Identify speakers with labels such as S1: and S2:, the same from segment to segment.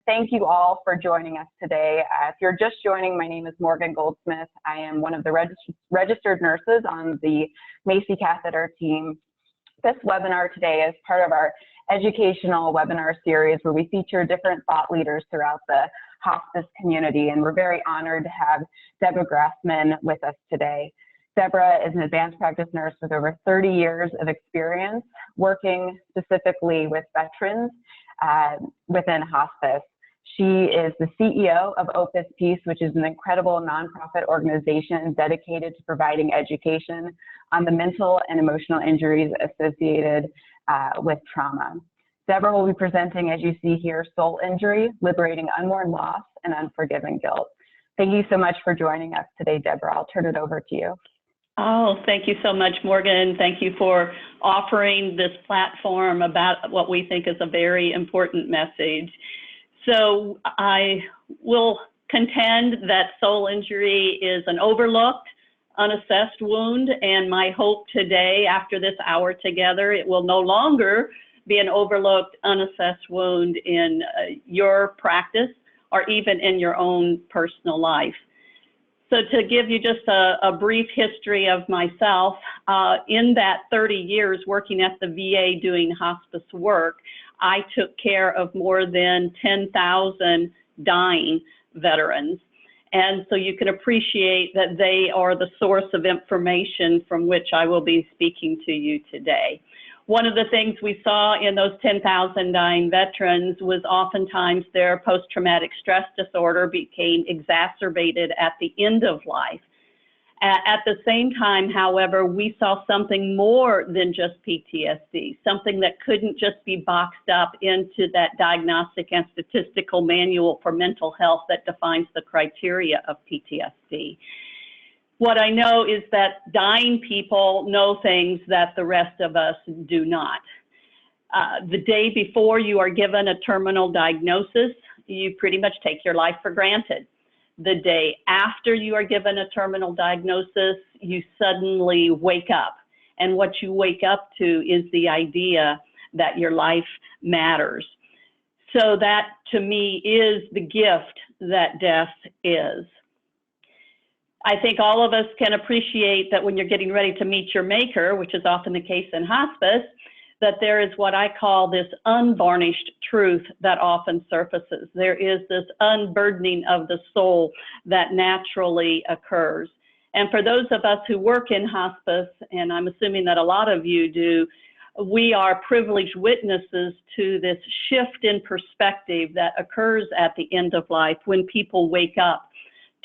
S1: thank you all for joining us today. If you're just joining, my name is Morgan Goldsmith. I am one of the registered nurses on the Macy catheter team. This webinar today is part of our educational webinar series where we feature different thought leaders throughout the hospice community, and we're very honored to have Deborah Grassman with us today. Deborah is an advanced practice nurse with over 30 years of experience working specifically with veterans within hospice. She is the CEO of Opus Peace, which is an incredible nonprofit organization dedicated to providing education on the mental and emotional injuries associated with trauma. Deborah will be presenting, as you see here, Soul Injury, Liberating Unmourned Loss and Unforgiven Guilt. Thank you so much for joining us today, Deborah. I'll turn it over to you.
S2: Oh, thank you so much, Morgan. Thank you for offering this platform about what we think is a very important message. So I will contend that soul injury is an overlooked, unassessed wound, and my hope today, after this hour together, it will no longer be an overlooked, unassessed wound in your practice or even in your own personal life. So to give you just a brief history of myself, in that 30 years working at the VA doing hospice work, I took care of more than 10,000 dying veterans. And so you can appreciate that they are the source of information from which I will be speaking to you today. One of the things we saw in those 10,000 dying veterans was oftentimes their post-traumatic stress disorder became exacerbated at the end of life. At the same time, however, we saw something more than just PTSD, something that couldn't just be boxed up into that diagnostic and statistical manual for mental health that defines the criteria of PTSD. What I know is that dying people know things that the rest of us do not. The day before you are given a terminal diagnosis, you pretty much take your life for granted. The day after you are given a terminal diagnosis, you suddenly wake up. And what you wake up to is the idea that your life matters. So that, to me, is the gift that death is. I think all of us can appreciate that when you're getting ready to meet your maker, which is often the case in hospice, that there is what I call this unvarnished truth that often surfaces. There is this unburdening of the soul that naturally occurs. And for those of us who work in hospice, and I'm assuming that a lot of you do, we are privileged witnesses to this shift in perspective that occurs at the end of life when people wake up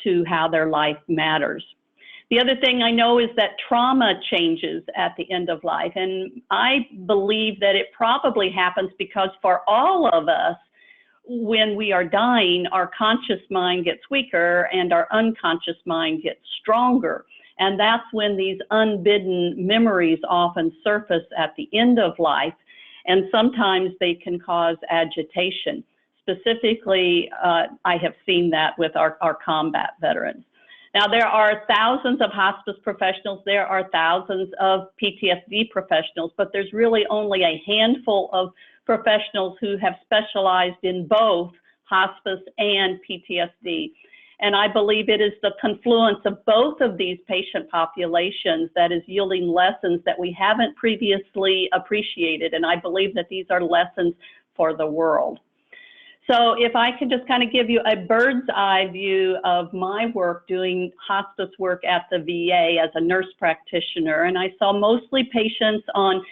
S2: to how their life matters. The other thing I know is that trauma changes at the end of life, and I believe that it probably happens because for all of us, when we are dying, our conscious mind gets weaker and our unconscious mind gets stronger. And that's when these unbidden memories often surface at the end of life, and sometimes they can cause agitation. Specifically, I have seen that with our combat veterans. Now, there are thousands of hospice professionals, there are thousands of PTSD professionals, but there's really only a handful of professionals who have specialized in both hospice and PTSD. And I believe it is the confluence of both of these patient populations that is yielding lessons that we haven't previously appreciated. And I believe that these are lessons for the world. So if I could just kind of give you a bird's eye view of my work doing hospice work at the VA as a nurse practitioner, and I saw mostly patients on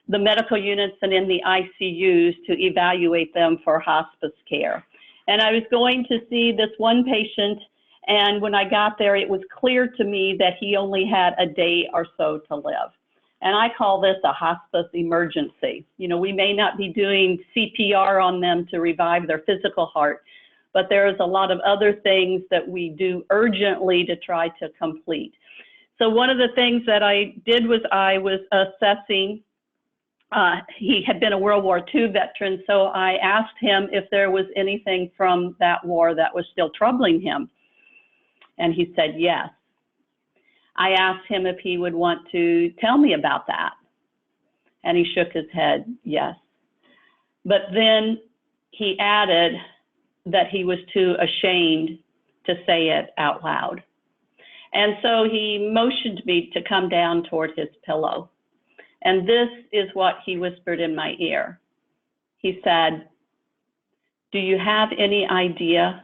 S2: the medical units and in the ICUs to evaluate them for hospice care. And I was going to see this one patient, and when I got there, it was clear to me that he only had a day or so to live. And I call this a hospice emergency. You know, we may not be doing CPR on them to revive their physical heart, but there's a lot of other things that we do urgently to try to complete. So one of the things that I did was I was assessing, he had been a World War II veteran, so I asked him if there was anything from that war that was still troubling him. And he said yes. I asked him if he would want to tell me about that. And he shook his head, yes. But then he added, that he was too ashamed to say it out loud. And so he motioned me to come down toward his pillow. And this is what he whispered in my ear. He said, "Do you have any idea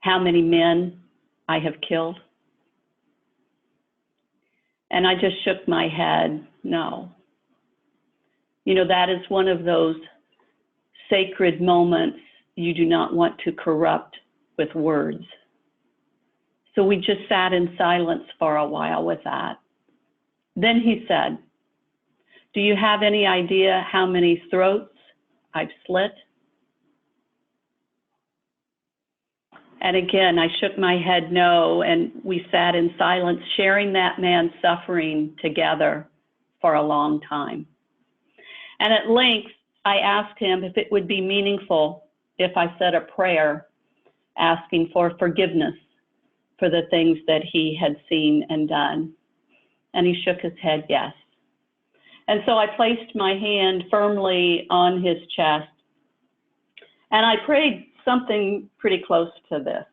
S2: how many men I have killed?" And I just shook my head, no. You know, that is one of those sacred moments you do not want to corrupt with words. So we just sat in silence for a while with that. Then he said, "Do you have any idea how many throats I've slit?" And again, I shook my head no, and we sat in silence, sharing that man's suffering together for a long time. And at length, I asked him if it would be meaningful if I said a prayer asking for forgiveness for the things that he had seen and done. And he shook his head yes. And so I placed my hand firmly on his chest, and I prayed something pretty close to this.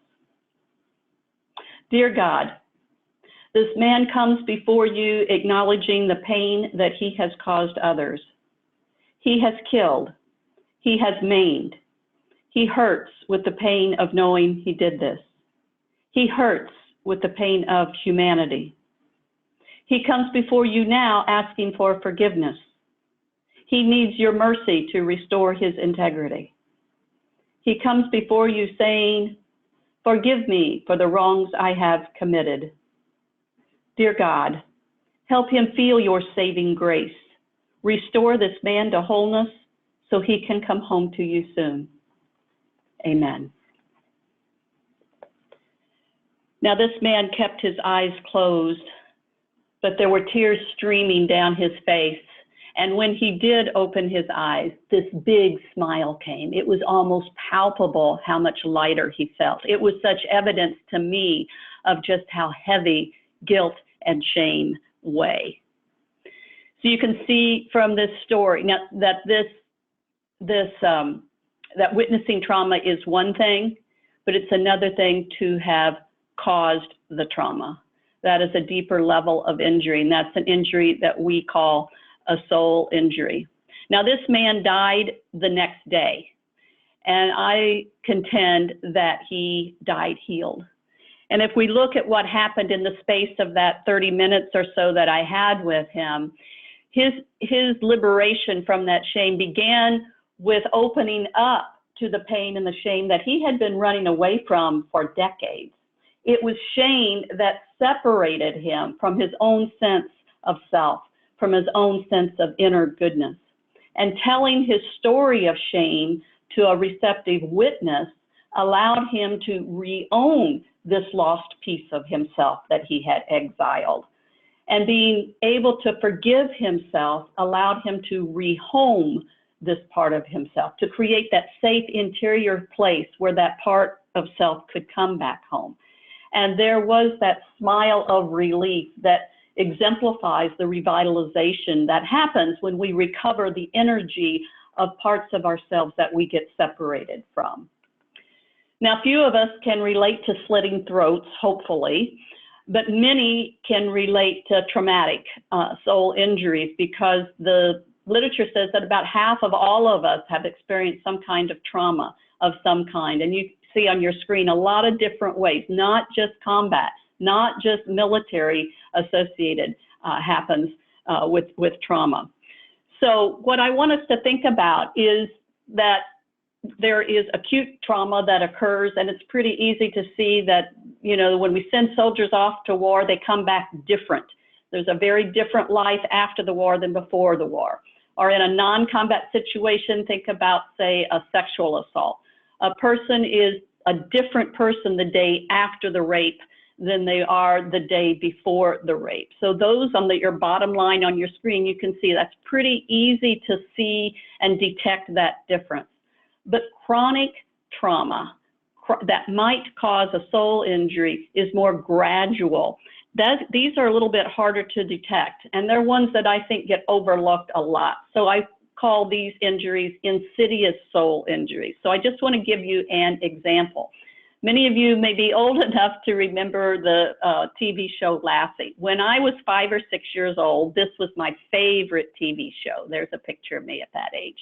S2: Dear God, this man comes before you acknowledging the pain that he has caused others. He has killed. He has maimed. He hurts with the pain of knowing he did this. He hurts with the pain of humanity. He comes before you now asking for forgiveness. He needs your mercy to restore his integrity. He comes before you saying, "Forgive me for the wrongs I have committed." Dear God, help him feel your saving grace. Restore this man to wholeness so he can come home to you soon. Amen. Now this man kept his eyes closed, but there were tears streaming down his face. And when he did open his eyes, this big smile came. It was almost palpable how much lighter he felt. It was such evidence to me of just how heavy guilt and shame weigh. So you can see from this story now that that witnessing trauma is one thing, but it's another thing to have caused the trauma. That is a deeper level of injury, and that's an injury that we call a soul injury. Now, this man died the next day, and I contend that he died healed. And if we look at what happened in the space of that 30 minutes or so that I had with him, his liberation from that shame began with opening up to the pain and the shame that he had been running away from for decades. It was shame that separated him from his own sense of self, from his own sense of inner goodness. And telling his story of shame to a receptive witness allowed him to re-own this lost piece of himself that he had exiled. And being able to forgive himself allowed him to rehome this part of himself, to create that safe interior place where that part of self could come back home. And there was that smile of relief that exemplifies the revitalization that happens when we recover the energy of parts of ourselves that we get separated from. Now, few of us can relate to slitting throats, hopefully, but many can relate to traumatic soul injuries, because the literature says that about half of all of us have experienced some kind of trauma of some kind. And you see on your screen a lot of different ways, not just combat, not just military associated happens with trauma. So what I want us to think about is that there is acute trauma that occurs, and it's pretty easy to see that, you know, when we send soldiers off to war, they come back different. There's a very different life after the war than before the war. Or in a non-combat situation, think about, say, a sexual assault. A person is a different person the day after the rape than they are the day before the rape. So those on your bottom line on your screen, you can see that's pretty easy to see and detect that difference. But chronic trauma that might cause a soul injury is more gradual. These are a little bit harder to detect, and they're ones that I think get overlooked a lot. So I call these injuries insidious soul injuries. So I just want to give you an example. Many of you may be old enough to remember the TV show Lassie. When I was 5 or 6 years old, this was my favorite TV show. There's a picture of me at that age.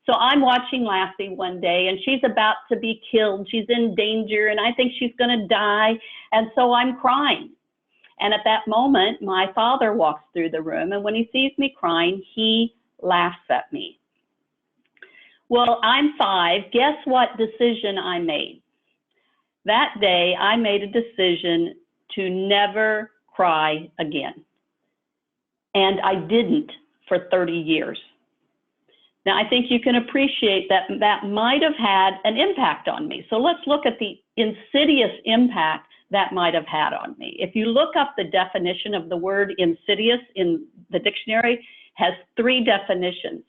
S2: So I'm watching Lassie one day, and she's about to be killed. She's in danger, and I think she's going to die, and so I'm crying. And at that moment, my father walks through the room, and when he sees me crying, he laughs at me. Well, I'm 5. Guess what decision I made? That day, I made a decision to never cry again. And I didn't for 30 years. Now, I think you can appreciate that that might have had an impact on me. So let's look at the insidious impact that might have had on me. If you look up the definition of the word insidious in the dictionary, has 3 definitions.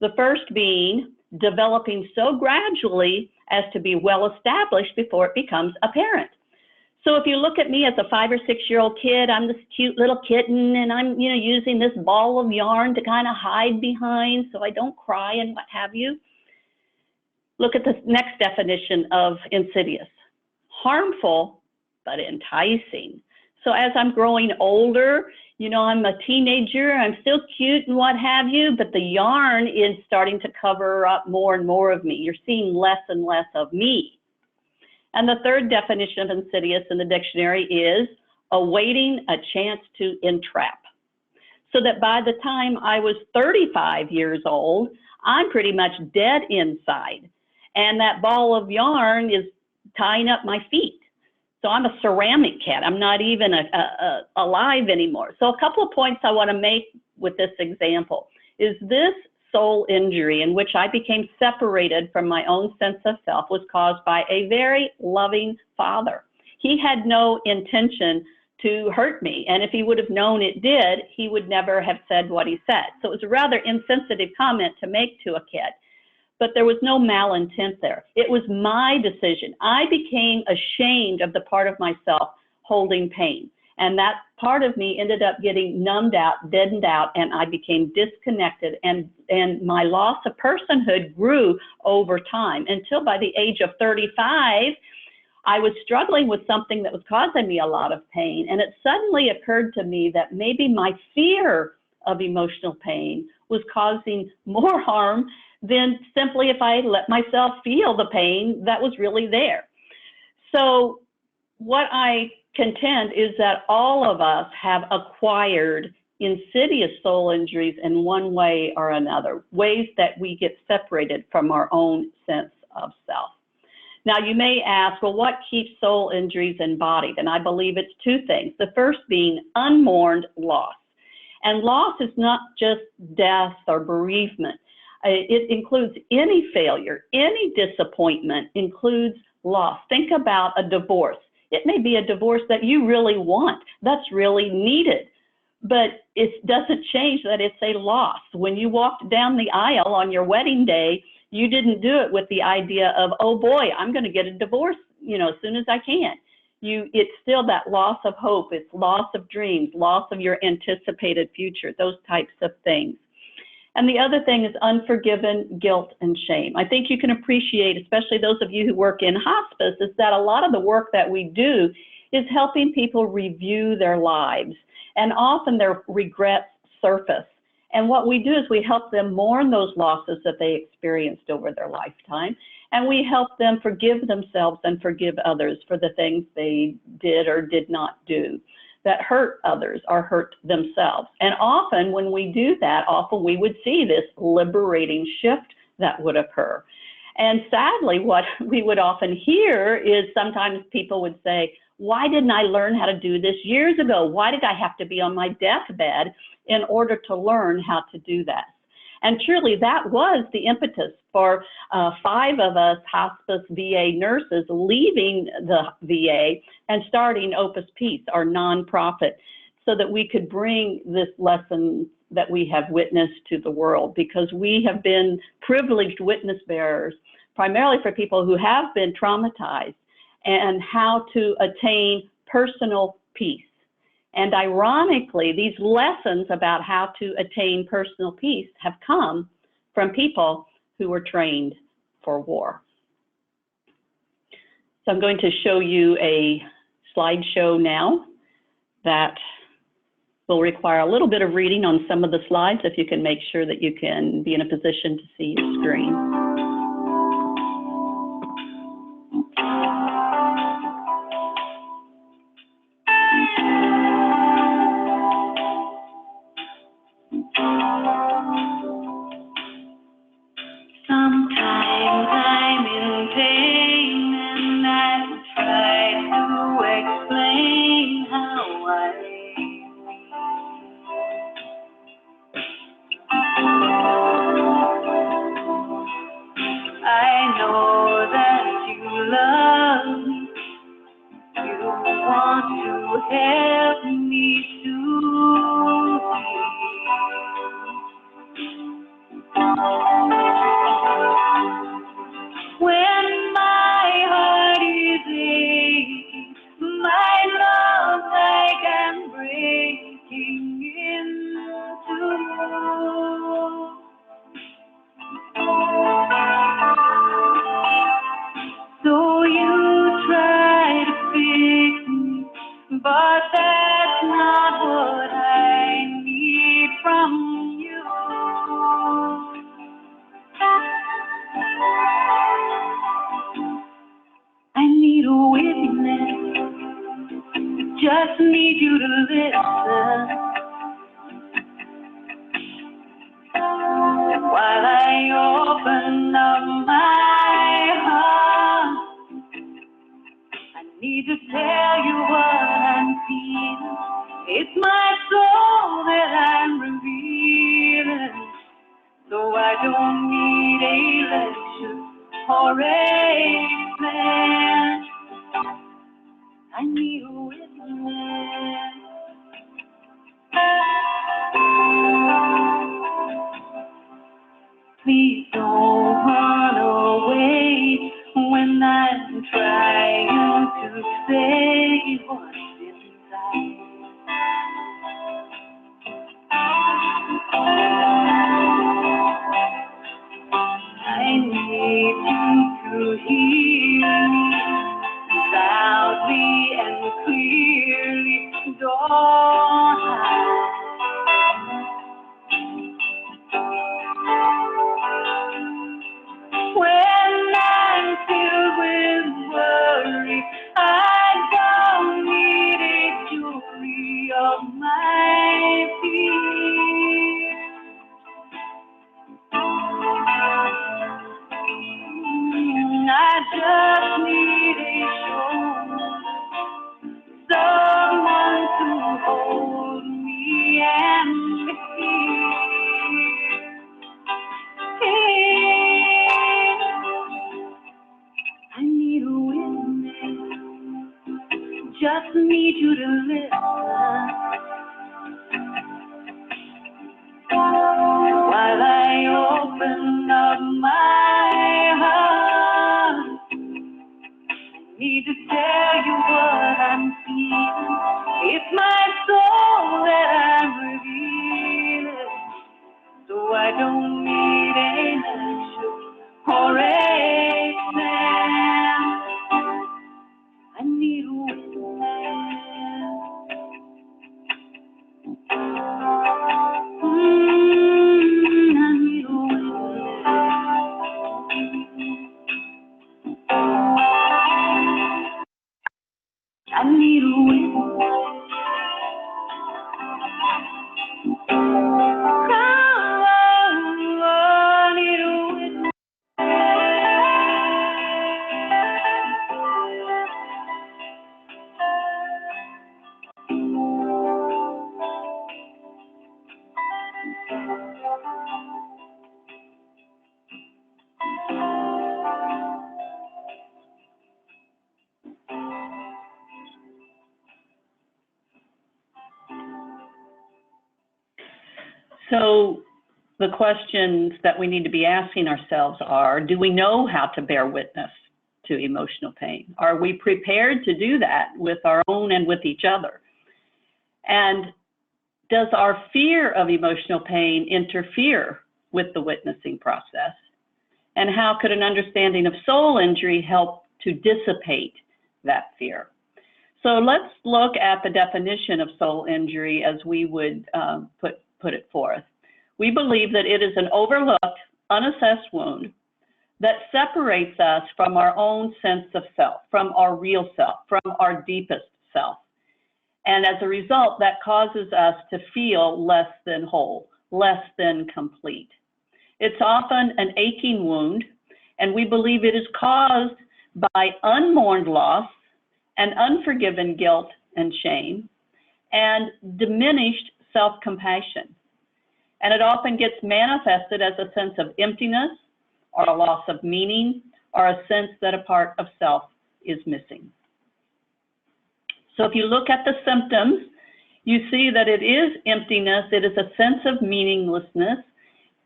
S2: The first being developing so gradually as to be well established before it becomes apparent. So if you look at me as a 5 or 6 year old kid, I'm this cute little kitten, and I'm using this ball of yarn to kind of hide behind so I don't cry and what have you. Look at the next definition of insidious. Harmful, but enticing. So as I'm growing older, I'm a teenager, I'm still cute and what have you, but the yarn is starting to cover up more and more of me. You're seeing less and less of me. And the third definition of insidious in the dictionary is awaiting a chance to entrap. So that by the time I was 35 years old, I'm pretty much dead inside. And that ball of yarn is tying up my feet. So I'm a ceramic cat. I'm not even alive anymore. So a couple of points I want to make with this example is this soul injury in which I became separated from my own sense of self was caused by a very loving father. He had no intention to hurt me. And if he would have known it did, he would never have said what he said. So it was a rather insensitive comment to make to a kid. But there was no malintent there. It was my decision. I became ashamed of the part of myself holding pain. And that part of me ended up getting numbed out, deadened out, and I became disconnected. And my loss of personhood grew over time until by the age of 35, I was struggling with something that was causing me a lot of pain. And it suddenly occurred to me that maybe my fear of emotional pain was causing more harm than simply if I let myself feel the pain that was really there. So what I contend is that all of us have acquired insidious soul injuries in one way or another, ways that we get separated from our own sense of self. Now, you may ask, well, what keeps soul injuries embodied? And I believe it's 2 things. The first being unmourned loss. And loss is not just death or bereavement. It includes any failure, any disappointment includes loss. Think about a divorce. It may be a divorce that you really want, that's really needed, but it doesn't change that it's a loss. When you walked down the aisle on your wedding day, you didn't do it with the idea of, oh boy, I'm going to get a divorce, as soon as I can. It's still that loss of hope, it's loss of dreams, loss of your anticipated future, those types of things. And the other thing is unforgiven, guilt, and shame. I think you can appreciate, especially those of you who work in hospice, is that a lot of the work that we do is helping people review their lives. And often their regrets surface. And what we do is we help them mourn those losses that they experienced over their lifetime. And we help them forgive themselves and forgive others for the things they did or did not do that hurt others or hurt themselves. And often when we do that, often we would see this liberating shift that would occur. And sadly, what we would often hear is sometimes people would say, why didn't I learn how to do this years ago? Why did I have to be on my deathbed in order to learn how to do that? And truly, that was the impetus for 5 of us hospice VA nurses leaving the VA and starting Opus Peace, our nonprofit, so that we could bring this lesson that we have witnessed to the world, because we have been privileged witness bearers, primarily for people who have been traumatized, and how to attain personal peace. And ironically, these lessons about how to attain personal peace have come from people who were trained for war. So I'm going to show you a slideshow now that will require a little bit of reading on some of the slides, if you can make sure that you can be in a position to see your screen.
S3: Sometimes I'm in pain and I try to explain how I know that you love me, you want to help me to when my heart is aching, my love like I'm breaking into. So you try to fix me, but that's not what I need from you. I need a witness, just need you to listen while I open up my heart. I need to tell you what I'm feeling. It's my soul that I'm revealing, so I don't need a lecture or a plan. I need a witness. Please don't run away when I'm trying to say what's inside. I need you to hear me loudly and clearly. Don't hide. When I'm filled with worry, I don't need a jury of my fears. I just need a shoulder, someone to hold me and I need a witness, just need you to listen while I open up my heart. I need to tell you what I'm feeling. It's my soul that I'm revealing, so I don't need a lecture or a plan. I need a witness. I need a witness. I need a witness. I need a witness.
S2: So the questions that we need to be asking ourselves are, do we know how to bear witness to emotional pain? Are we prepared to do that with our own and with each other? And does our fear of emotional pain interfere with the witnessing process? And how could an understanding of soul injury help to dissipate that fear? So let's look at the definition of soul injury as we would put it forth. We believe that it is an overlooked, unassessed wound that separates us from our own sense of self, from our real self, from our deepest self. And as a result, that causes us to feel less than whole, less than complete. It's often an aching wound, and we believe it is caused by unmourned loss and unforgiven guilt and shame, and diminished self-compassion. And it often gets manifested as a sense of emptiness, or a loss of meaning, or a sense that a part of self is missing. So if you look at the symptoms, you see that it is emptiness, it is a sense of meaninglessness.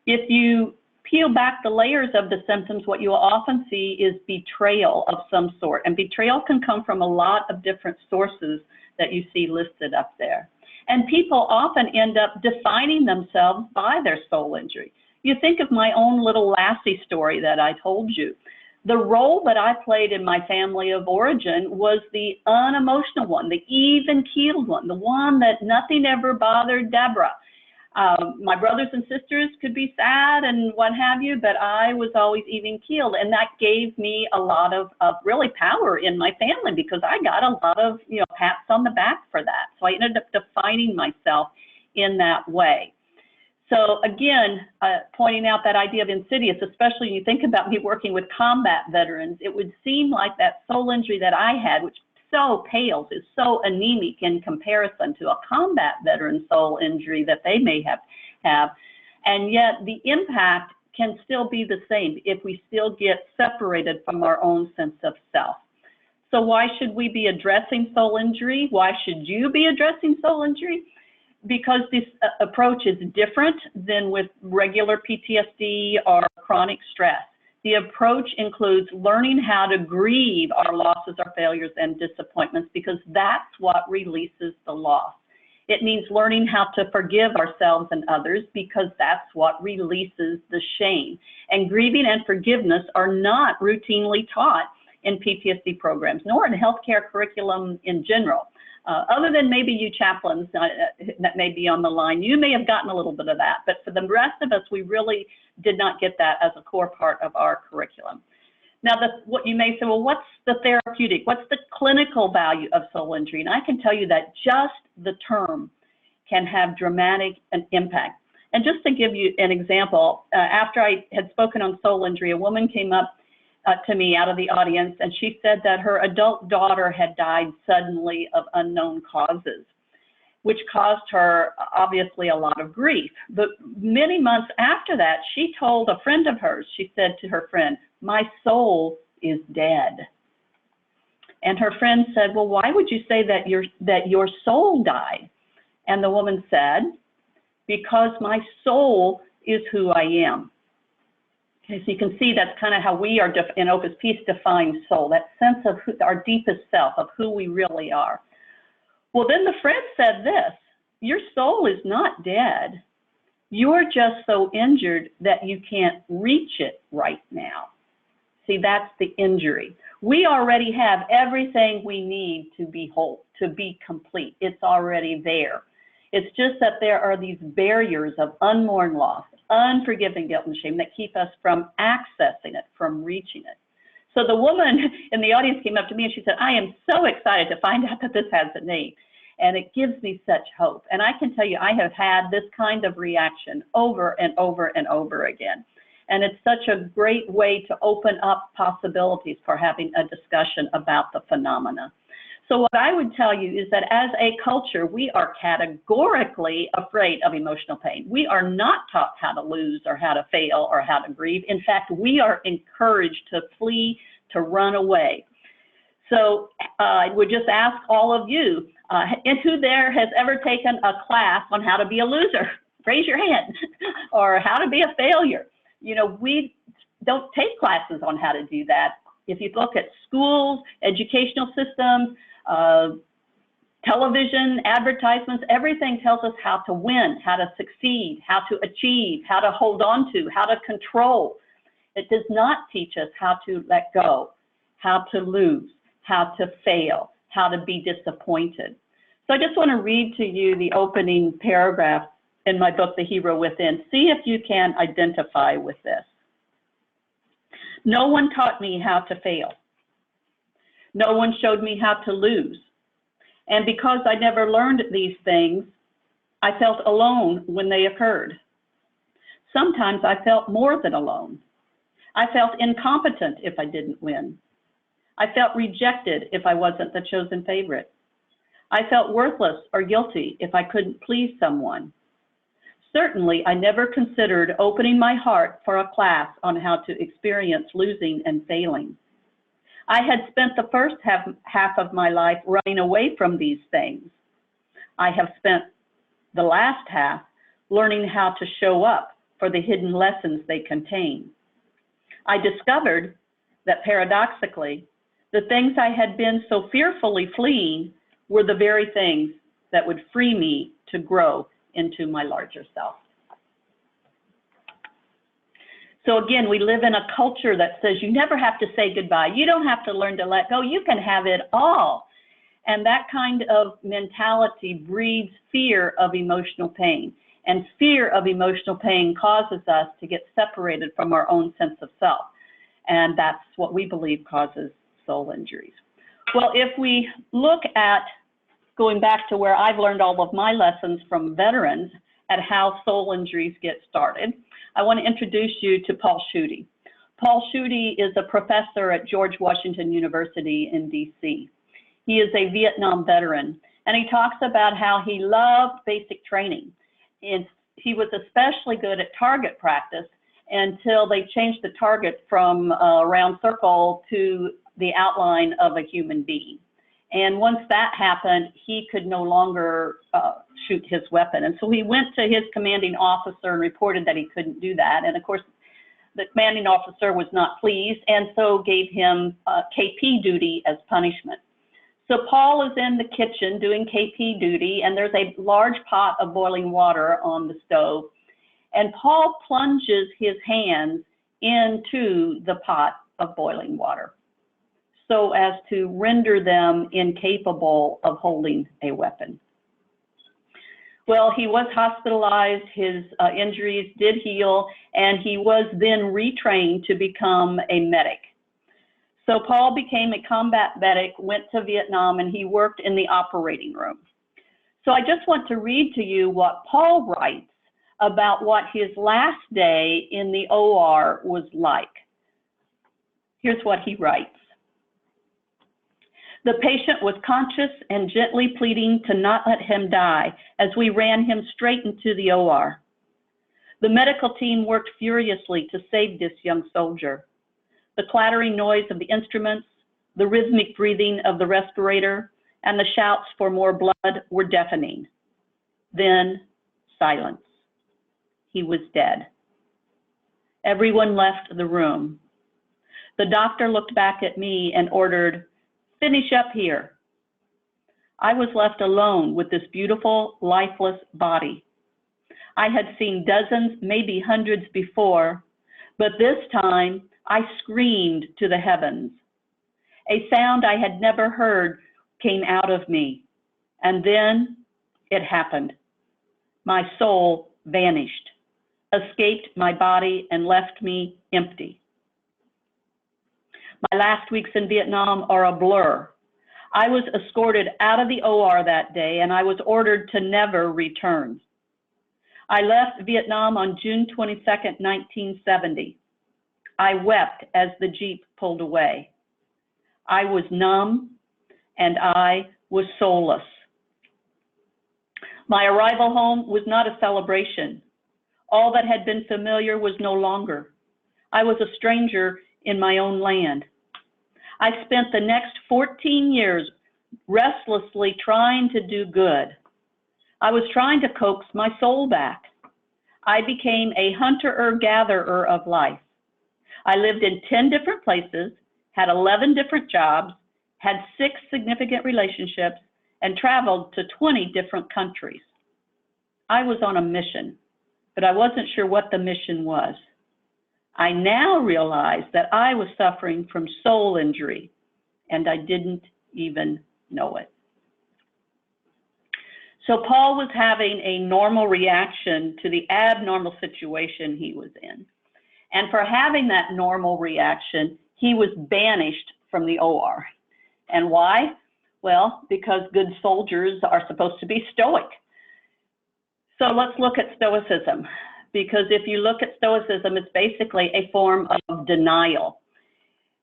S2: If you peel back the layers of the symptoms, what you will often see is betrayal of some sort. And betrayal can come from a lot of different sources that you see listed up there. And people often end up defining themselves by their soul injury. You think of my own little Lassie story that I told you. The role that I played in my family of origin was the unemotional one, the even-keeled one, the one that nothing ever bothered Deborah. My brothers and sisters could be sad and what have you, but I was always even-keeled, and that gave me a lot of really power in my family because I got a lot of pats on the back for that. So I ended up defining myself in that way. So again, pointing out that idea of insidious, especially when you think about me working with combat veterans, it would seem like that soul injury that I had, which so pales, is so anemic in comparison to a combat veteran soul injury that they may have. And yet the impact can still be the same if we still get separated from our own sense of self. So why should we be addressing soul injury? Why should you be addressing soul injury? Because this approach is different than with regular PTSD or chronic stress. The approach includes learning how to grieve our losses, our failures, and disappointments, because that's what releases the loss. It means learning how to forgive ourselves and others, because that's what releases the shame. And grieving and forgiveness are not routinely taught in PTSD programs, nor in healthcare curriculum in general. Other than maybe you chaplains that may be on the line, you may have gotten a little bit of that, but for the rest of us, we really did not get that as a core part of our curriculum. Now, what you may say, well, what's the therapeutic? What's the clinical value of soul injury? And I can tell you that just the term can have dramatic impact. And just to give you an example, after I had spoken on soul injury, a woman came up to me out of the audience, and she said that her adult daughter had died suddenly of unknown causes, which caused her obviously a lot of grief. But many months after that, she told a friend of hers, she said to her friend, "My soul is dead." And her friend said, "Well, why would you say that your soul died?" And the woman said, "Because my soul is who I am." Okay, so you can see that's kind of how we are in Opus Peace define soul, that sense of our deepest self, of who we really are. Well, then the friend said this: "Your soul is not dead. You're just so injured that you can't reach it right now." See, that's the injury. We already have everything we need to be whole, to be complete. It's already there. It's just that there are these barriers of unmourned loss, unforgiven guilt and shame that keep us from accessing it, from reaching it. So the woman in the audience came up to me and she said, "I am so excited to find out that this has a name. And it gives me such hope." And I can tell you, I have had this kind of reaction over and over and over again. And it's such a great way to open up possibilities for having a discussion about the phenomena. So what I would tell you is that as a culture, we are categorically afraid of emotional pain. We are not taught how to lose or how to fail or how to grieve. In fact, we are encouraged to flee, to run away. So I would just ask all of you, and who there has ever taken a class on how to be a loser? Raise your hand. Or how to be a failure. You know, we don't take classes on how to do that. If you look at schools, educational systems, Television, advertisements, everything tells us how to win, how to succeed, how to achieve, how to hold on to, how to control. It does not teach us how to let go, how to lose, how to fail, how to be disappointed. So I just want to read to you the opening paragraph in my book, The Hero Within. See if you can identify with this. No one taught me how to fail. No one showed me how to lose. And because I never learned these things, I felt alone when they occurred. Sometimes I felt more than alone. I felt incompetent if I didn't win. I felt rejected if I wasn't the chosen favorite. I felt worthless or guilty if I couldn't please someone. Certainly, I never considered opening my heart for a class on how to experience losing and failing. I had spent the first half of my life running away from these things. I have spent the last half learning how to show up for the hidden lessons they contain. I discovered that paradoxically, the things I had been so fearfully fleeing were the very things that would free me to grow into my larger self. So again, we live in a culture that says you never have to say goodbye. You don't have to learn to let go. You can have it all. And that kind of mentality breeds fear of emotional pain. And fear of emotional pain causes us to get separated from our own sense of self. And that's what we believe causes soul injuries. Well, if we look at going back to where I've learned all of my lessons from veterans at how soul injuries get started, I want to introduce you to Paul Schutte. Paul Schutte is a professor at George Washington University in DC. He is a Vietnam veteran, and he talks about how he loved basic training. And he was especially good at target practice until they changed the target from a round circle to the outline of a human being. And once that happened, he could no longer shoot his weapon. And so he went to his commanding officer and reported that he couldn't do that. And of course, the commanding officer was not pleased and so gave him KP duty as punishment. So Paul is in the kitchen doing KP duty, and there's a large pot of boiling water on the stove. And Paul plunges his hands into the pot of boiling water so as to render them incapable of holding a weapon. Well, he was hospitalized, his injuries did heal, and he was then retrained to become a medic. So Paul became a combat medic, went to Vietnam, and he worked in the operating room. So I just want to read to you what Paul writes about what his last day in the OR was like. Here's what he writes. The patient was conscious and gently pleading to not let him die as we ran him straight into the OR. The medical team worked furiously to save this young soldier. The clattering noise of the instruments, the rhythmic breathing of the respirator, and the shouts for more blood were deafening. Then silence. He was dead. Everyone left the room. The doctor looked back at me and ordered, "Finish up here." I was left alone with this beautiful, lifeless body. I had seen dozens, maybe hundreds before, but this time I screamed to the heavens. A sound I had never heard came out of me, and then it happened. My soul vanished, escaped my body, and left me empty. My last weeks in Vietnam are a blur. I was escorted out of the OR that day, and I was ordered to never return. I left Vietnam on June 22nd, 1970. I wept as the Jeep pulled away. I was numb, and I was soulless. My arrival home was not a celebration. All that had been familiar was no longer. I was a stranger in my own land. I spent the next 14 years restlessly trying to do good. I was trying to coax my soul back. I became a hunter-gatherer of life. I lived in 10 different places, had 11 different jobs, had 6 significant relationships, and traveled to 20 different countries. I was on a mission, but I wasn't sure what the mission was. I now realize that I was suffering from soul injury, and I didn't even know it. So Paul was having a normal reaction to the abnormal situation he was in. And for having that normal reaction, he was banished from the OR. And why? Well, because good soldiers are supposed to be stoic. So let's look at Stoicism, because if you look at Stoicism, it's basically a form of denial.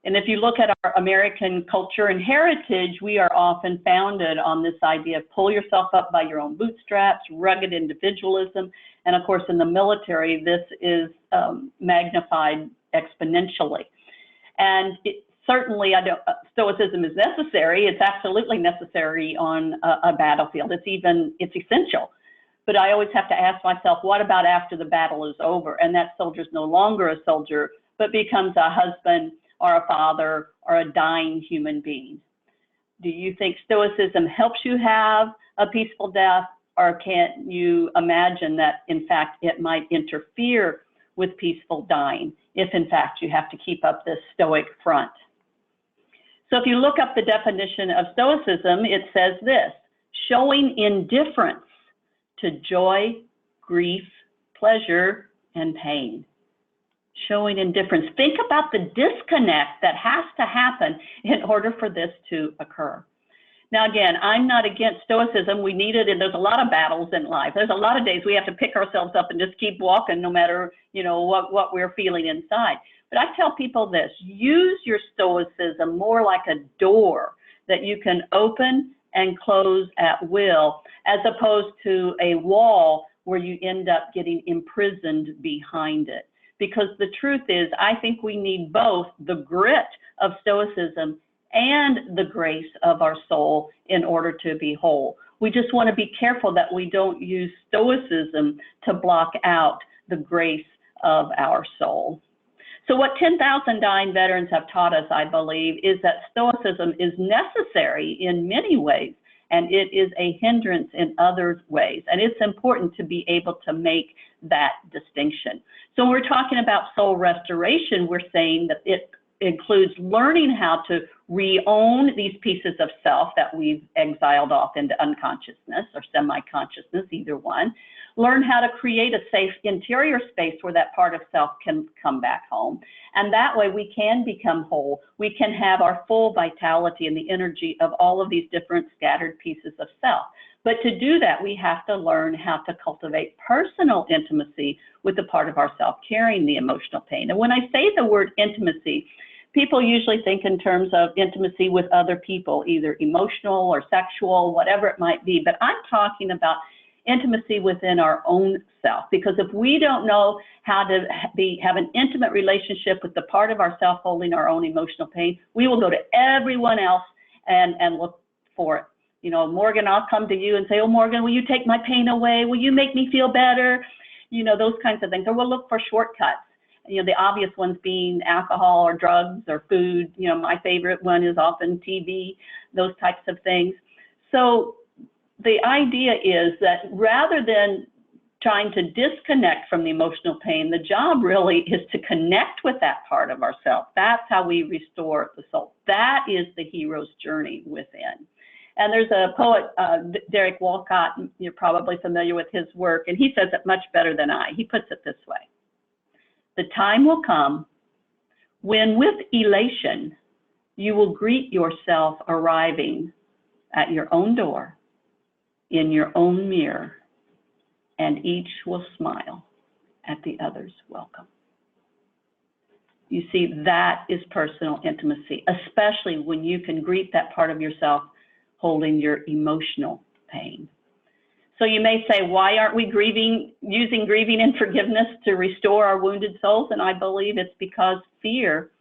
S2: And if you look at our American culture and heritage, we are often founded on this idea of pull yourself up by your own bootstraps, rugged individualism. And of course, in the military, this is magnified exponentially. And certainly, Stoicism is necessary. It's absolutely necessary on a battlefield. It's essential. But I always have to ask myself, what about after the battle is over and that soldier's no longer a soldier, but becomes a husband or a father or a dying human being? Do you think Stoicism helps you have a peaceful death, or can you imagine that, in fact, it might interfere with peaceful dying if, in fact, you have to keep up this stoic front? So if you look up the definition of Stoicism, it says this: showing indifference to joy, grief, pleasure, and pain. Showing indifference. Think about the disconnect that has to happen in order for this to occur. Now, again, I'm not against Stoicism. We need it, and there's a lot of battles in life. There's a lot of days we have to pick ourselves up and just keep walking no matter, what we're feeling inside. But I tell people this: use your Stoicism more like a door that you can open and close at will, as opposed to a wall where you end up getting imprisoned behind it. Because the truth is, I think we need both the grit of Stoicism and the grace of our soul in order to be whole. We just want to be careful that we don't use Stoicism to block out the grace of our soul. So what 10,000 dying veterans have taught us, I believe, is that Stoicism is necessary in many ways, and it is a hindrance in other ways. And it's important to be able to make that distinction. So when we're talking about soul restoration, we're saying that it includes learning how to re-own these pieces of self that we've exiled off into unconsciousness or semi-consciousness, either one. Learn how to create a safe interior space where that part of self can come back home. And that way we can become whole. We can have our full vitality and the energy of all of these different scattered pieces of self. But to do that, we have to learn how to cultivate personal intimacy with the part of ourself carrying the emotional pain. And when I say the word intimacy, people usually think in terms of intimacy with other people, either emotional or sexual, whatever it might be. But I'm talking about intimacy within our own self, because if we don't know how to have an intimate relationship with the part of ourself holding our own emotional pain, we will go to everyone else and look for it. Morgan, I'll come to you and say, oh, Morgan, will you take my pain away? Will you make me feel better? Those kinds of things. Or we'll look for shortcuts. The obvious ones being alcohol or drugs or food. My favorite one is often TV, those types of things. So the idea is that rather than trying to disconnect from the emotional pain, the job really is to connect with that part of ourselves. That's how we restore the soul. That is the hero's journey within. And there's a poet, Derek Walcott, you're probably familiar with his work, and he says it much better than I. He puts it this way: the time will come when with elation you will greet yourself arriving at your own door, in your own mirror, and each will smile at the other's welcome. You see, that is personal intimacy, especially when you can greet that part of yourself holding your emotional pain. So you may say, why aren't we using grieving and forgiveness to restore our wounded souls? And I believe it's because fear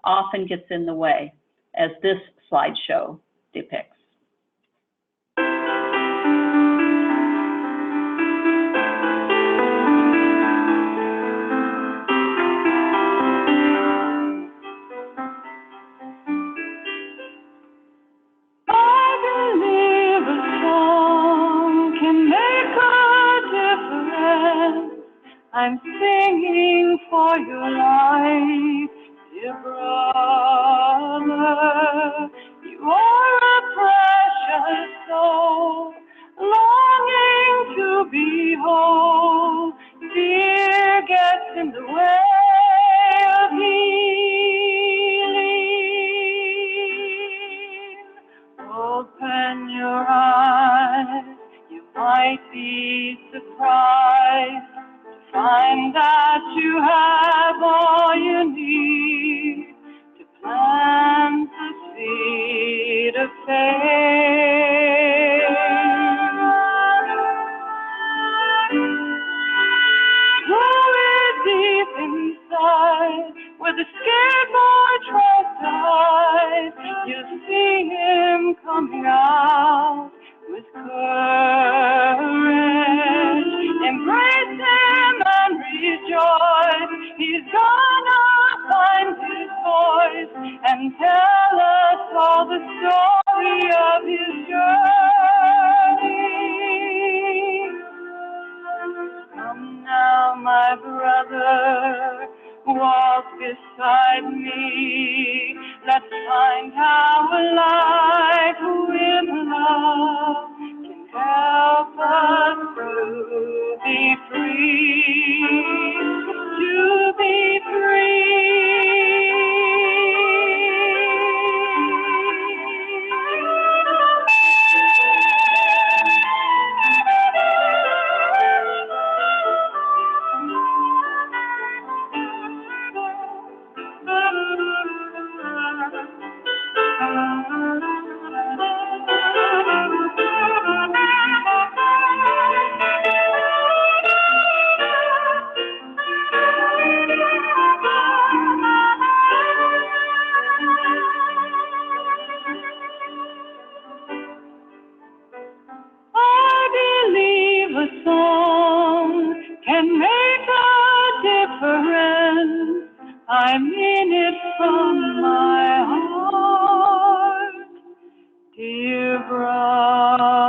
S2: often gets in the way, as this slideshow depicts.
S3: I believe a singing for your life, dear brother. You are a precious soul, longing to be whole. Fear gets in the way of healing. Open your eyes, you might be surprised to find that you have all you need to plant the seed of faith. Grow it deep inside, where the scared boy tries to hide. You'll see him coming out with courage. Embrace him and rejoice. He's gonna find his voice and tell us all the story of his journey. Come now, my brother, walk beside me. Let's find how a life with love can help us to be free, to be free. I mean it from my heart, dear brother.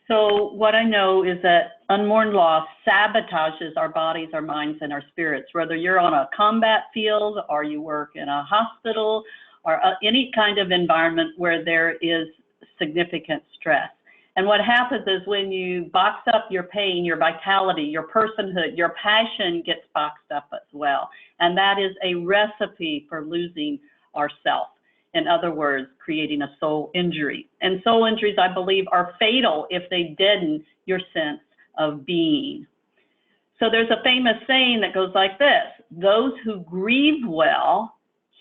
S2: So what I know is that unmourned loss sabotages our bodies, our minds, and our spirits. Whether you're on a combat field or you work in a hospital or any kind of environment where there is significant stress. And what happens is when you box up your pain, your vitality, your personhood, your passion gets boxed up as well. And that is a recipe for losing ourself. In other words, creating a soul injury. And soul injuries, I believe, are fatal if they deaden your sense of being. So there's a famous saying that goes like this: those who grieve well,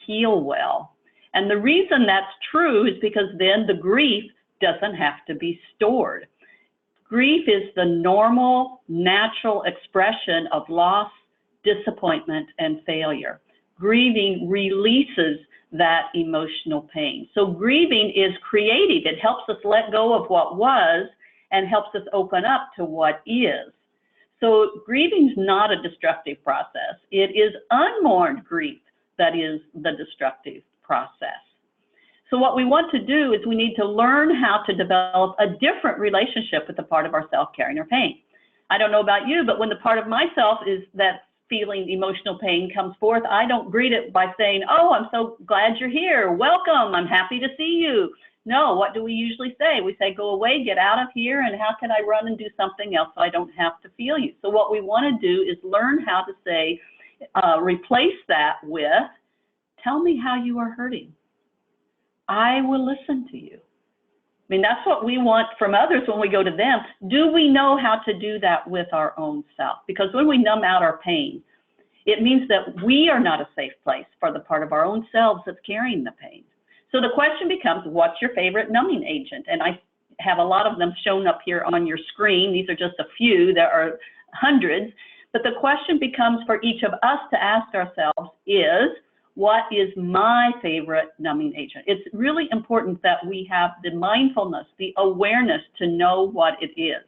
S2: heal well. And the reason that's true is because then the grief doesn't have to be stored. Grief is the normal, natural expression of loss, disappointment, and failure. Grieving releases that emotional pain. So grieving is creative. It helps us let go of what was and helps us open up to what is. So grieving is not a destructive process. It is unmourned grief that is the destructive process. So what we want to do is we need to learn how to develop a different relationship with the part of ourself carrying our pain. I don't know about you, but when the part of myself is that feeling emotional pain comes forth, I don't greet it by saying, oh, I'm so glad you're here. Welcome. I'm happy to see you. No, what do we usually say? We say, go away, get out of here, and how can I run and do something else so I don't have to feel you? So what we want to do is learn how to say, replace that with, tell me how you are hurting. I will listen to you. I mean, that's what we want from others when we go to them. Do we know how to do that with our own self? Because when we numb out our pain, it means that we are not a safe place for the part of our own selves that's carrying the pain. So the question becomes, what's your favorite numbing agent? And I have a lot of them shown up here on your screen. These are just a few. There are hundreds. But the question becomes for each of us to ask ourselves is, what is my favorite numbing agent? It's really important that we have the mindfulness, the awareness to know what it is.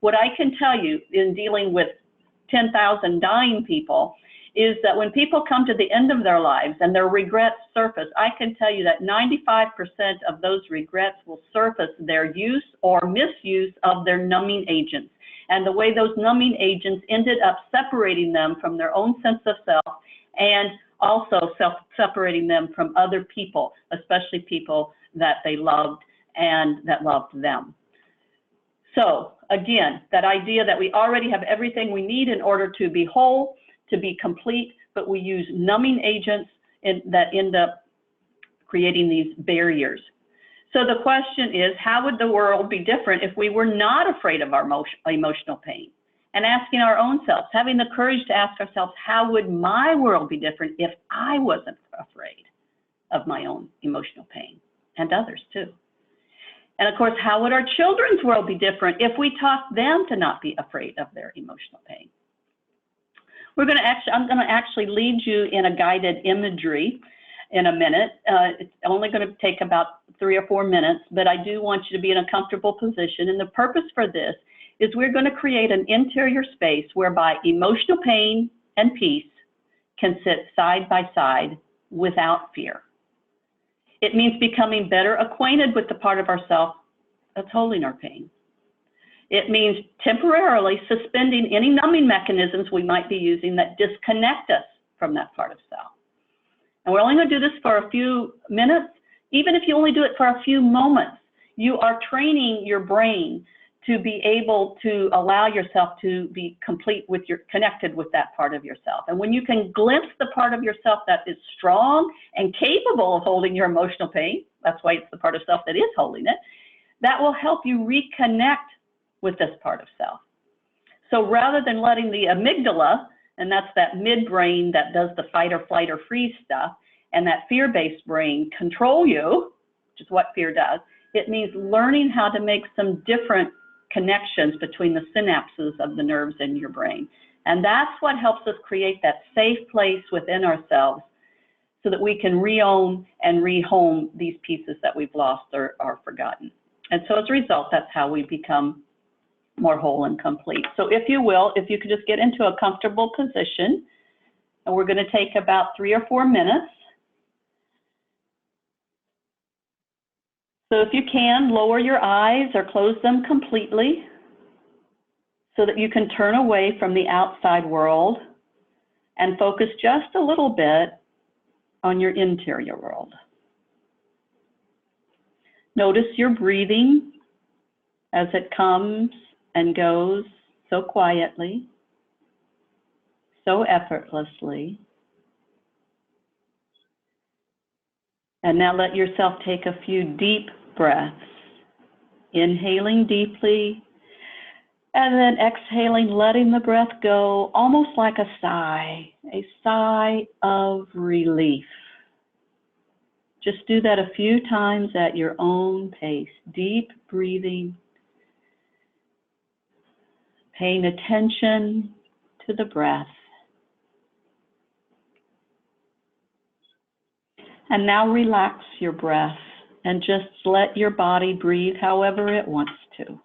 S2: What I can tell you in dealing with 10,000 dying people is that when people come to the end of their lives and their regrets surface, I can tell you that 95% of those regrets will surface their use or misuse of their numbing agents, and the way those numbing agents ended up separating them from their own sense of self, and also separating them from other people, especially people that they loved and that loved them. So again, that idea that we already have everything we need in order to be whole, to be complete, but we use numbing agents that end up creating these barriers. So the question is, how would the world be different if we were not afraid of our emotional pain? And asking our own selves, having the courage to ask ourselves, how would my world be different if I wasn't afraid of my own emotional pain, and others too? And of course, how would our children's world be different if we taught them to not be afraid of their emotional pain? I'm going to actually lead you in a guided imagery in a minute. It's only going to take about 3 or 4 minutes, but I do want you to be in a comfortable position. And the purpose for this is we're going to create an interior space whereby emotional pain and peace can sit side by side without fear. It means becoming better acquainted with the part of ourself that's holding our pain. It means temporarily suspending any numbing mechanisms we might be using that disconnect us from that part of self. And we're only going to do this for a few minutes. Even if you only do it for a few moments, you are training your brain to be able to allow yourself to be connected with that part of yourself. And when you can glimpse the part of yourself that is strong and capable of holding your emotional pain, that's why it's the part of self that is holding it, that will help you reconnect with this part of self. So rather than letting the amygdala, and that's that midbrain that does the fight or flight or freeze stuff, and that fear-based brain control you, which is what fear does, it means learning how to make some different connections between the synapses of the nerves in your brain. And that's what helps us create that safe place within ourselves so that we can re-own and rehome these pieces that we've lost or forgotten. And so as a result, that's how we become more whole and complete. So if you will, if you could just get into a comfortable position, and we're going to take about 3 or 4 minutes. So if you can, lower your eyes or close them completely so that you can turn away from the outside world and focus just a little bit on your interior world. Notice your breathing as it comes and goes so quietly, so effortlessly. And now let yourself take a few deep breaths, inhaling deeply, and then exhaling, letting the breath go, almost like a sigh of relief. Just do that a few times at your own pace, deep breathing, paying attention to the breath. And now relax your breath and just let your body breathe however it wants to.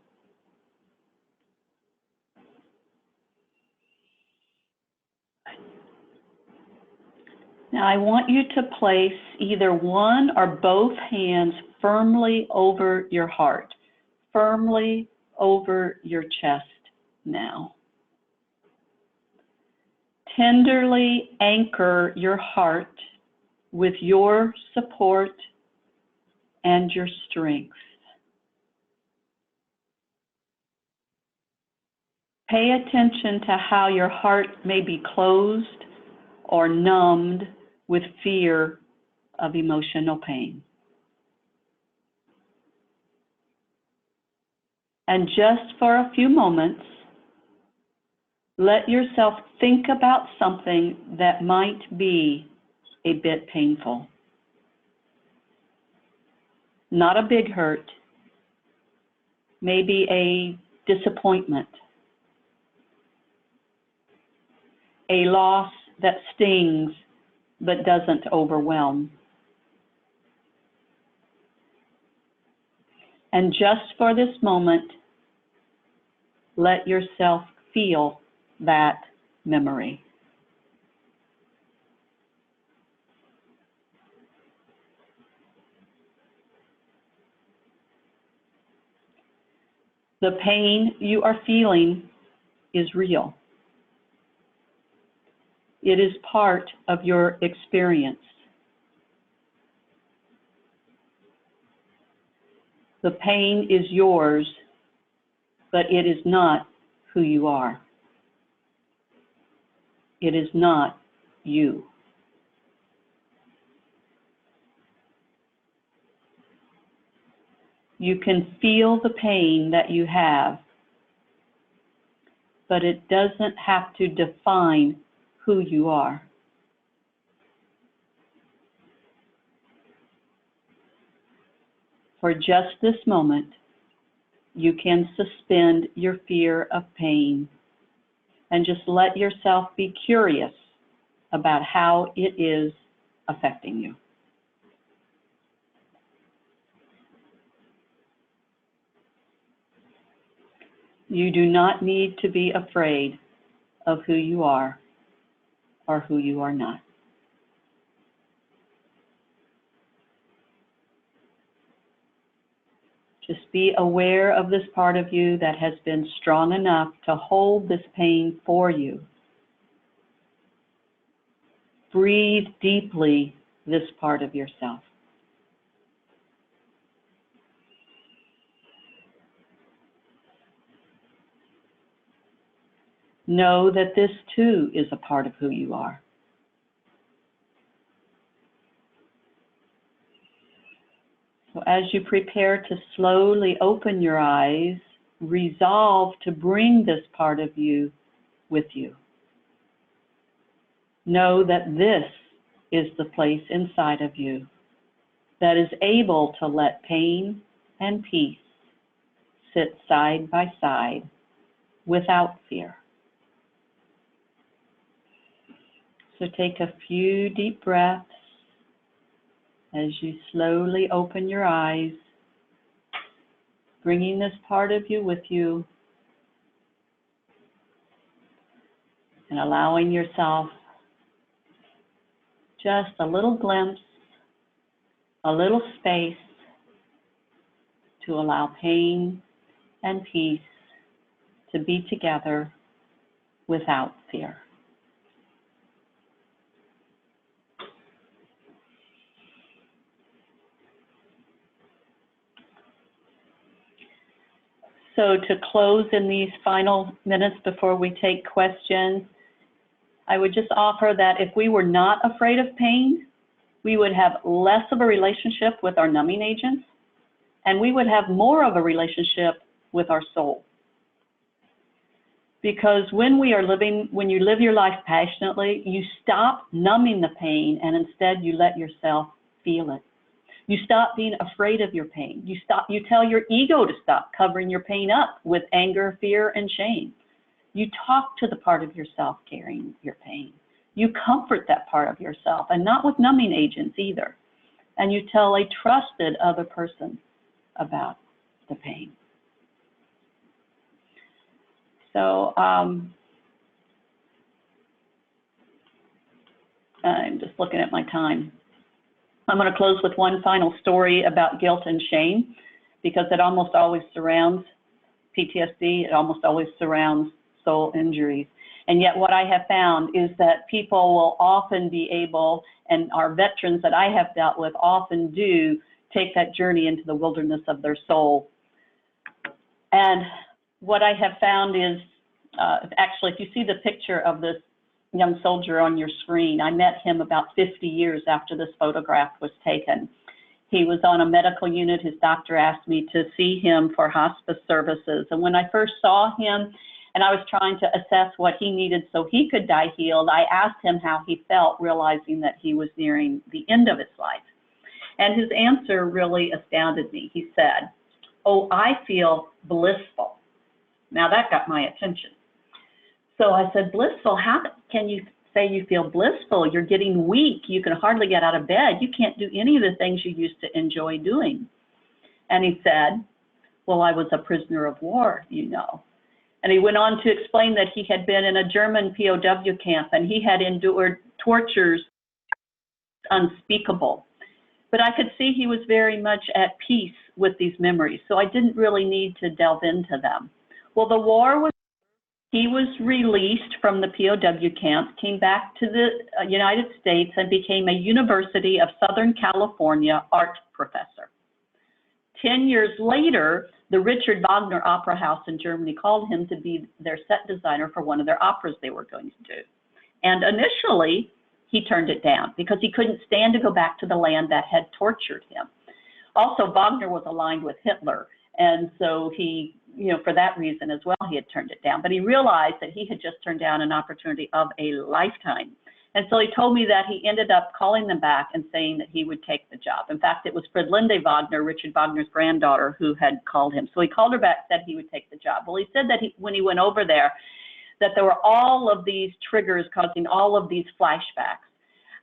S2: Now I want you to place either one or both hands firmly over your heart, firmly over your chest now. Tenderly anchor your heart with your support and your strength. Pay attention to how your heart may be closed or numbed with fear of emotional pain. And just for a few moments, let yourself think about something that might be a bit painful. Not a big hurt, maybe a disappointment, a loss that stings but doesn't overwhelm. And just for this moment, let yourself feel that memory. The pain you are feeling is real. It is part of your experience. The pain is yours, but it is not who you are. It is not you. You can feel the pain that you have, but it doesn't have to define who you are. For just this moment, you can suspend your fear of pain and just let yourself be curious about how it is affecting you. You do not need to be afraid of who you are or who you are not. Just be aware of this part of you that has been strong enough to hold this pain for you. Breathe deeply this part of yourself. Know that this too is a part of who you are. So as you prepare to slowly open your eyes, resolve to bring this part of you with you. Know that this is the place inside of you that is able to let pain and peace sit side by side without fear. So take a few deep breaths as you slowly open your eyes, bringing this part of you with you and allowing yourself just a little glimpse, a little space to allow pain and peace to be together without fear. So to close in these final minutes before we take questions, I would just offer that if we were not afraid of pain, we would have less of a relationship with our numbing agents, and we would have more of a relationship with our soul. Because when you live your life passionately, you stop numbing the pain and instead you let yourself feel it. You stop being afraid of your pain. You tell your ego to stop covering your pain up with anger, fear, and shame. You talk to the part of yourself carrying your pain. You comfort that part of yourself, and not with numbing agents either. And you tell a trusted other person about the pain. So I'm just looking at my time. I'm going to close with one final story about guilt and shame, because it almost always surrounds PTSD. It almost always surrounds soul injuries. And yet what I have found is that people will often be able, and our veterans that I have dealt with often do, take that journey into the wilderness of their soul. And what I have found is, actually, if you see the picture of this young soldier on your screen, I met him about 50 years after this photograph was taken. He was on a medical unit. His doctor asked me to see him for hospice services. And when I first saw him, and I was trying to assess what he needed so he could die healed, I asked him how he felt, realizing that he was nearing the end of his life. And his answer really astounded me. He said, "Oh, I feel blissful." Now that got my attention. So I said, "Blissful? How can you say you feel blissful? You're getting weak. You can hardly get out of bed. You can't do any of the things you used to enjoy doing." And he said, "Well, I was a prisoner of war, you know." And he went on to explain that he had been in a German POW camp and he had endured tortures unspeakable. But I could see he was very much at peace with these memories, so I didn't really need to delve into them. Well, the war was, he was released from the POW camp, came back to the United States, and became a University of Southern California art professor. 10 years later, the Richard Wagner Opera House in Germany called him to be their set designer for one of their operas they were going to do. And initially, he turned it down because he couldn't stand to go back to the land that had tortured him. Also, Wagner was aligned with Hitler, and so he, for that reason as well, he had turned it down. But he realized that he had just turned down an opportunity of a lifetime. And so he told me that he ended up calling them back and saying that he would take the job. In fact, it was Friedlinde Wagner, Richard Wagner's granddaughter, who had called him. So he called her back, said he would take the job. Well, he said that when he went over there, that there were all of these triggers causing all of these flashbacks.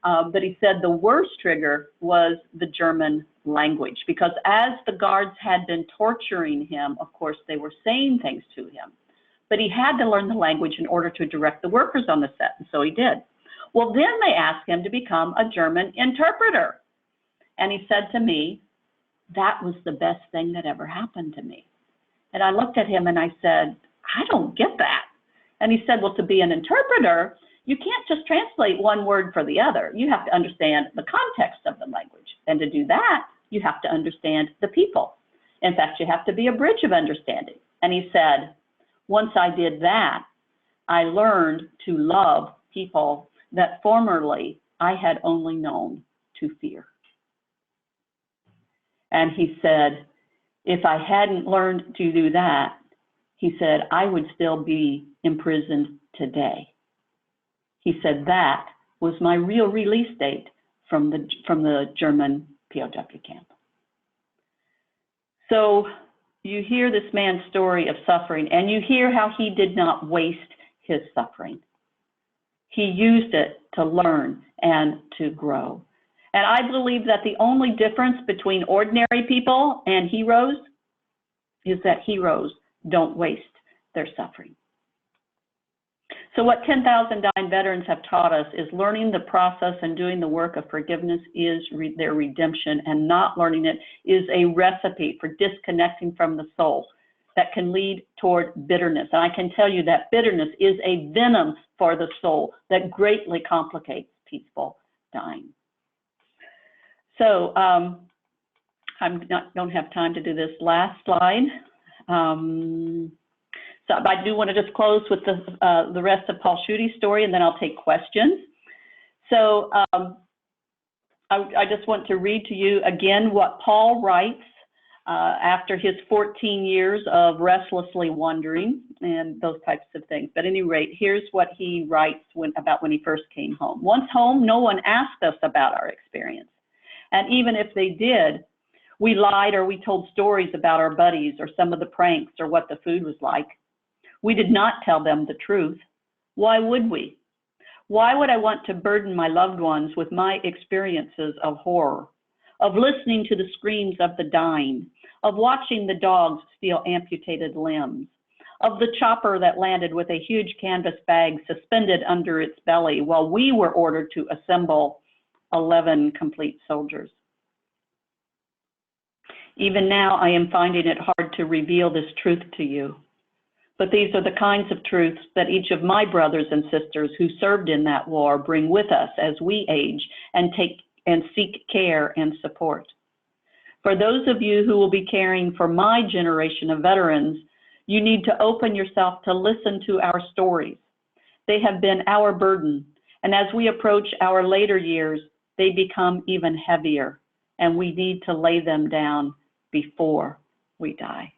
S2: But he said the worst trigger was the German language, because as the guards had been torturing him, of course, they were saying things to him. But he had to learn the language in order to direct the workers on the set, and so he did. Well, then they asked him to become a German interpreter. And he said to me, that was the best thing that ever happened to me. And I looked at him and I said, I don't get that. And he said, well, to be an interpreter, you can't just translate one word for the other. You have to understand the context of the language. And to do that, you have to understand the people. In fact, you have to be a bridge of understanding. And he said, once I did that, I learned to love people that formerly I had only known to fear. And he said, if I hadn't learned to do that, he said, I would still be imprisoned today. He said that was my real release date from the German POW camp. So you hear this man's story of suffering, and you hear how he did not waste his suffering. He used it to learn and to grow. And I believe that the only difference between ordinary people and heroes is that heroes don't waste their suffering. So what 10,000 Dying Veterans have taught us is learning the process and doing the work of forgiveness is their redemption, and not learning it is a recipe for disconnecting from the soul that can lead toward bitterness. And I can tell you that bitterness is a venom for the soul that greatly complicates peaceful dying. So don't have time to do this last slide. So I do want to just close with the rest of Paul Schuete's story, and then I'll take questions. So I just want to read to you again what Paul writes after his 14 years of restlessly wandering and those types of things. But at any rate, here's what he writes about when he first came home. Once home, no one asked us about our experience. And even if they did, we lied or we told stories about our buddies or some of the pranks or what the food was like. We did not tell them the truth. Why would we? Why would I want to burden my loved ones with my experiences of horror, of listening to the screams of the dying, of watching the dogs steal amputated limbs, of the chopper that landed with a huge canvas bag suspended under its belly while we were ordered to assemble 11 complete soldiers? Even now, I am finding it hard to reveal this truth to you. But these are the kinds of truths that each of my brothers and sisters who served in that war bring with us as we age and seek care and support. For those of you who will be caring for my generation of veterans, you need to open yourself to listen to our stories. They have been our burden, and as we approach our later years, they become even heavier, and we need to lay them down before we die.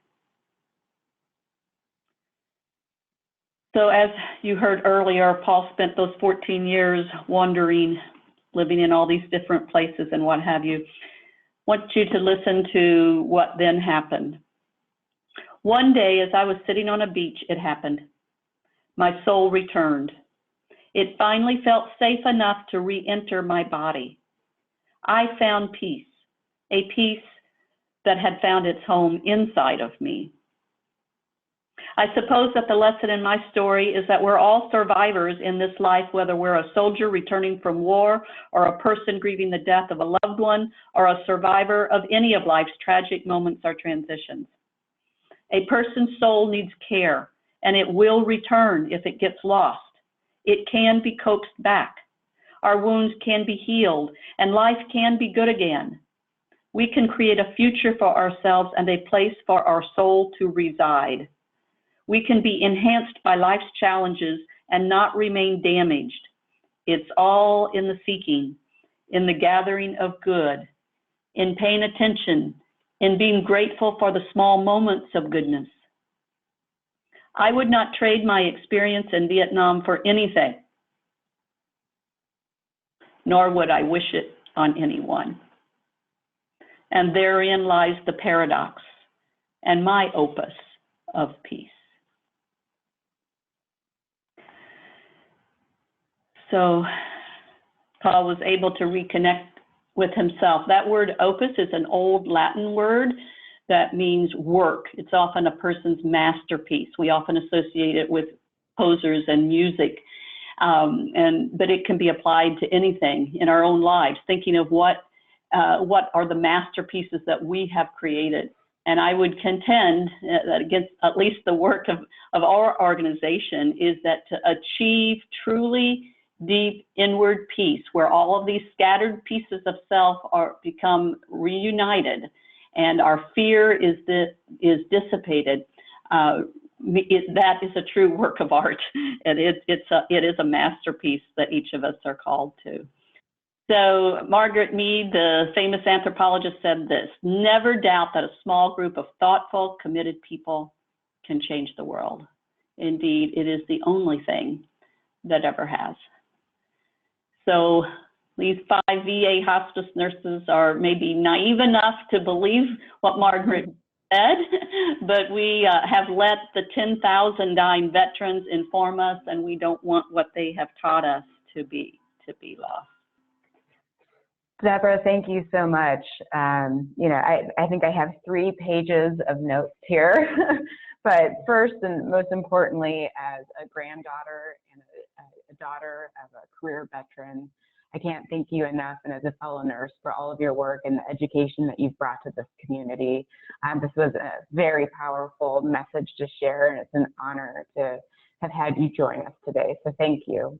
S2: So as you heard earlier, Paul spent those 14 years wandering, living in all these different places and what have you. I want you to listen to what then happened. One day, as I was sitting on a beach, it happened. My soul returned. It finally felt safe enough to re-enter my body. I found peace, a peace that had found its home inside of me. I suppose that the lesson in my story is that we're all survivors in this life, whether we're a soldier returning from war, or a person grieving the death of a loved one, or a survivor of any of life's tragic moments or transitions. A person's soul needs care, and it will return if it gets lost. It can be coaxed back. Our wounds can be healed, and life can be good again. We can create a future for ourselves and a place for our soul to reside. We can be enhanced by life's challenges and not remain damaged. It's all in the seeking, in the gathering of good, in paying attention, in being grateful for the small moments of goodness. I would not trade my experience in Vietnam for anything, nor would I wish it on anyone. And therein lies the paradox and my opus of peace. So Paul was able to reconnect with himself. That word opus is an old Latin word that means work. It's often a person's masterpiece. We often associate it with posers and music, but it can be applied to anything in our own lives, thinking of what are the masterpieces that we have created. And I would contend that against at least the work of our organization is that to achieve truly deep inward peace, where all of these scattered pieces of self become reunited and our fear is dissipated, that is a true work of art, and it is a masterpiece that each of us are called to. So Margaret Mead, the famous anthropologist, said this: never doubt that a small group of thoughtful, committed people can change the world. Indeed, it is the only thing that ever has. So these 5 VA hospice nurses are maybe naive enough to believe what Margaret said, but we have let the 10,000 dying veterans inform us, and we don't want what they have taught us to be lost.
S1: Deborah, thank you so much. I think I have 3 pages of notes here, but first and most importantly, as a granddaughter and a daughter of a career veteran, I can't thank you enough, and as a fellow nurse, for all of your work and the education that you've brought to this community. This was a very powerful message to share, and it's an honor to have had you join us today, so thank you.